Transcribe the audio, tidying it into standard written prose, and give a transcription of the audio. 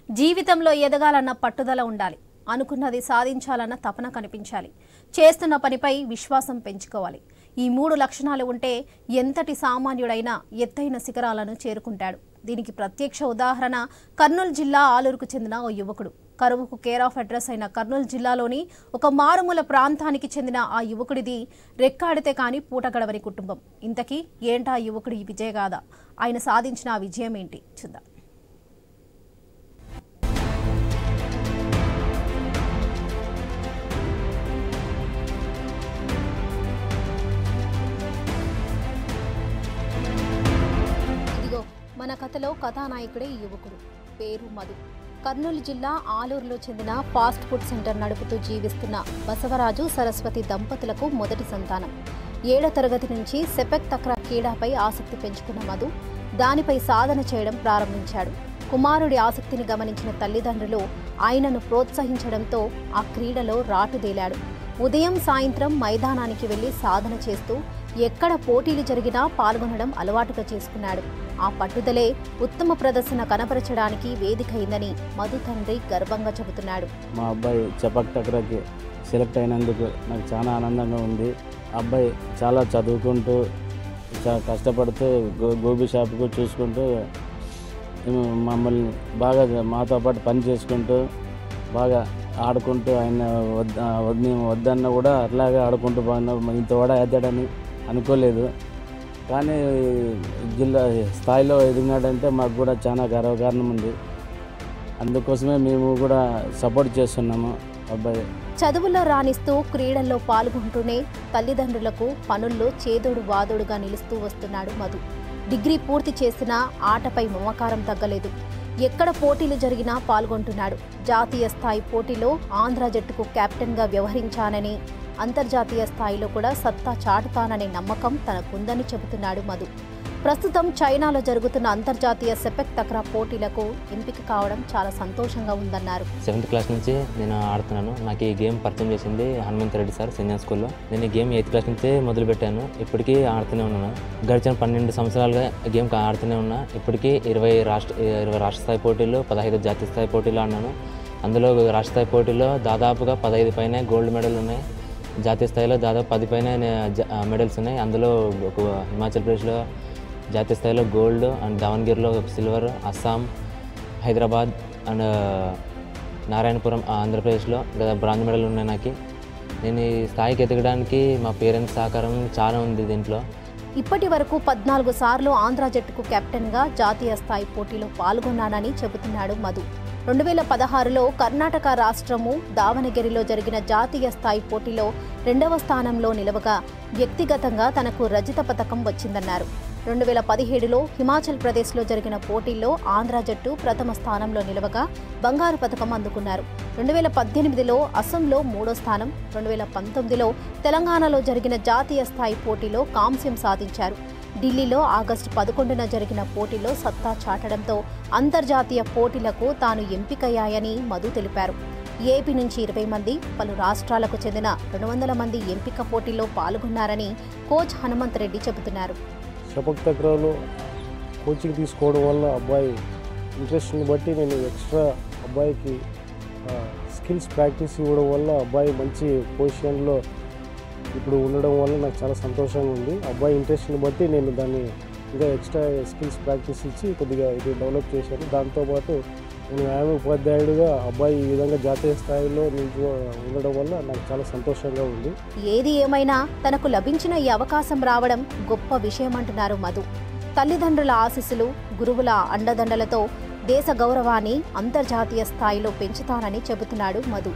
జీవితంలో ఎదగాలన్న పట్టుదల ఉండాలి. అనుకున్నది సాధించాలన్న తపన కనిపించాలి. చేస్తున్న పనిపై విశ్వాసం పెంచుకోవాలి. ఈ 3 లక్షణాలు ఉంటే ఎంతటి సామాన్యుడైనా ఎత్తైన శిఖరాలను చేరుకుంటాడు. దీనికి ప్రత్యక్ష ఉదాహరణ కర్నూలు జిల్లా ఆలూరుకు చెందిన ఓ యువకుడు. కరువుకు కేర్ ఆఫ్ అడ్రస్ అయిన కర్నూలు జిల్లాలోని ఒక మారుమూల ప్రాంతానికి చెందిన ఆ యువకుడిది రెక్కాడితే కాని పూట గడవని కుటుంబం. ఇంతకీ ఏంటా యువకుడి విజయగాథ? ఆయన సాధించిన ఆ విజయం ఏంటి చూద్దాం. మన కథలో కథానాయకుడే ఈ యువకుడు. పేరు మధు. కర్నూలు జిల్లా ఆలూరులో చెందిన ఫాస్ట్ ఫుడ్ సెంటర్ నడుపుతూ జీవిస్తున్న బసవరాజు సరస్వతి దంపతులకు మొదటి సంతానం. 7వ తరగతి నుంచి సెపెక్ తక్రా క్రీడపై ఆసక్తి పెంచుకున్న మధు దానిపై సాధన చేయడం ప్రారంభించాడు. కుమారుడి ఆసక్తిని గమనించిన తల్లిదండ్రులు ఆయనను ప్రోత్సహించడంతో ఆ క్రీడలో రాటుదేలాడు. ఉదయం సాయంత్రం మైదానానికి వెళ్లి సాధన చేస్తూ ఎక్కడ పోటీలు జరిగినా పాల్గొనడం అలవాటుగా చేసుకున్నాడు. ఆ పట్టుదలే ఉత్తమ ప్రదర్శన కనపరచడానికి వేదిక అయిందని మధు తండ్రి గర్వంగా చెబుతున్నాడు. మా అబ్బాయి సెపెక్ తక్రాకి సెలెక్ట్ అయినందుకు నాకు చాలా ఆనందంగా ఉంది. అబ్బాయి చాలా చదువుకుంటూ కష్టపడుతూ గోబీ షాప్కు చూసుకుంటూ మమ్మల్ని బాగా మాతో పాటు పని చేసుకుంటూ బాగా ఆడుకుంటూ ఆయన వద్దన్న కూడా అట్లాగే ఆడుకుంటూ బాగున్నా. ఇంత కూడా ఎద్దాడని అనుకోలేదు, కానీ జిల్లా స్థాయిలో ఎదిగినాడంటే మాకు కూడా చాలా గర్వకారణం ఉంది. అందుకోసమే మేము కూడా సపోర్ట్ చేస్తున్నాము. అబ్బాయి చదువుల్లో రాణిస్తూ క్రీడల్లో పాల్గొంటూనే తల్లిదండ్రులకు పనుల్లో చేదోడు వాదోడుగా నిలుస్తూ వస్తున్నాడు మధు. డిగ్రీ పూర్తి చేసినా ఆటపై మమకారం తగ్గలేదు. ఎక్కడ పోటీలు జరిగినా పాల్గొంటున్నాడు. జాతీయ స్థాయి పోటీలో ఆంధ్ర జట్టుకు కెప్టెన్గా వ్యవహరించానని, అంతర్జాతీయ స్థాయిలో కూడా సత్తా చాటుతాననే నమ్మకం తనకుందని చెబుతున్నాడు మధు. ప్రస్తుతం చైనాలో జరుగుతున్న అంతర్జాతీయ సెపెక్ తక్రా పోటీలకు ఎంపిక కావడం చాలా సంతోషంగా ఉందన్నారు. 7th క్లాస్ నుంచి నేను ఆడుతున్నాను. నాకు ఈ గేమ్ పరిచయం చేసింది Hanumanth Reddy sir saint John's స్కూల్లో. నేను ఈ గేమ్ 8th క్లాస్ నుంచే మొదలుపెట్టాను. ఇప్పటికీ ఆడుతూనే ఉన్నాను. గడిచిన 12 సంవత్సరాలుగా గేమ్ ఆడుతూనే ఉన్నా. ఇప్పటికీ 20 రాష్ట్ర స్థాయి పోటీలు, 15 జాతీయ స్థాయి పోటీలు ఆడినాను. అందులో రాష్ట్ర స్థాయి పోటీల్లో దాదాపుగా 15 పైన గోల్డ్ మెడల్ ఉన్నాయి. జాతీయ స్థాయిలో దాదాపు 10 పైన మెడల్స్ ఉన్నాయి. అందులో హిమాచల్ ప్రదేశ్లో జాతీయ స్థాయిలో గోల్డ్ అండ్ దావణగిరిలో సిల్వర్, అస్సాం, హైదరాబాద్ అండ్ నారాయణపురం ఆంధ్రప్రదేశ్లో బ్రాంజ్ మెడల్ ఉన్నాయి నాకు. నేను ఈ స్థాయికి ఎదగడానికి మా పేరెంట్స్ సహకారం చాలా ఉంది దీంట్లో. ఇప్పటి వరకు 14 సార్లు ఆంధ్ర జట్టుకు కెప్టెన్గా జాతీయ స్థాయి పోటీలో పాల్గొన్నానని చెబుతున్నాడు మధు. 2016లో కర్ణాటక రాష్ట్రము దావణగిరిలో జరిగిన జాతీయ స్థాయి పోటీలో 2వ స్థానంలో నిలవగా వ్యక్తిగతంగా తనకు రజత పతకం వచ్చిందన్నారు. 2017లో హిమాచల్ ప్రదేశ్లో జరిగిన పోటీల్లో ఆంధ్ర జట్టు ప్రథమ స్థానంలో నిలవగా బంగారు పతకం అందుకున్నారు. 2018లో అసోంలో 3వ స్థానం, 2019లో తెలంగాణలో జరిగిన జాతీయ స్థాయి పోటీలో కాంస్యం సాధించారు. ఢిల్లీలో ఆగస్టు 11న జరిగిన పోటీలో సత్తా చాటడంతో అంతర్జాతీయ పోటీలకు తాను ఎంపికయ్యాయని మధు తెలిపారు. ఏపీ నుంచి 20 మంది, పలు రాష్ట్రాలకు చెందిన 200 మంది ఎంపిక పోటీలో పాల్గొన్నారని కోచ్ హనుమంత్ రెడ్డి చెబుతున్నారు. సెపెక్ తక్రాలో కోచింగ్ తీసుకోవడం వల్ల అబ్బాయి ఇంట్రెస్ట్ని బట్టి నేను ఎక్స్ట్రా అబ్బాయికి స్కిల్స్ ప్రాక్టీస్ ఇవ్వడం వల్ల అబ్బాయి మంచి పొజిషన్లో ఇప్పుడు ఉండడం వల్ల నాకు చాలా సంతోషంగా ఉంది. అబ్బాయి ఇంట్రెస్ట్ని బట్టి నేను దాన్ని ఇంకా ఎక్స్ట్రా స్కిల్స్ ప్రాక్టీస్ ఇచ్చి కొద్దిగా ఇది డెవలప్ చేశాను. దాంతోపాటు నేను వ్యాయామ ఉపాధ్యాయుడిగా అబ్బాయి ఈ విధంగా జాతీయ స్థాయిలో ఉండడం వల్ల నాకు చాలా సంతోషంగా ఉంది. ఏది ఏమైనా తనకు లభించిన ఈ అవకాశం రావడం గొప్ప విషయమంటున్నారు మధు. తల్లిదండ్రుల ఆశీస్సులు, గురువుల అండదండలతో దేశ గౌరవాన్ని అంతర్జాతీయ స్థాయిలో పెంచుతానని చెబుతున్నాడు మధు.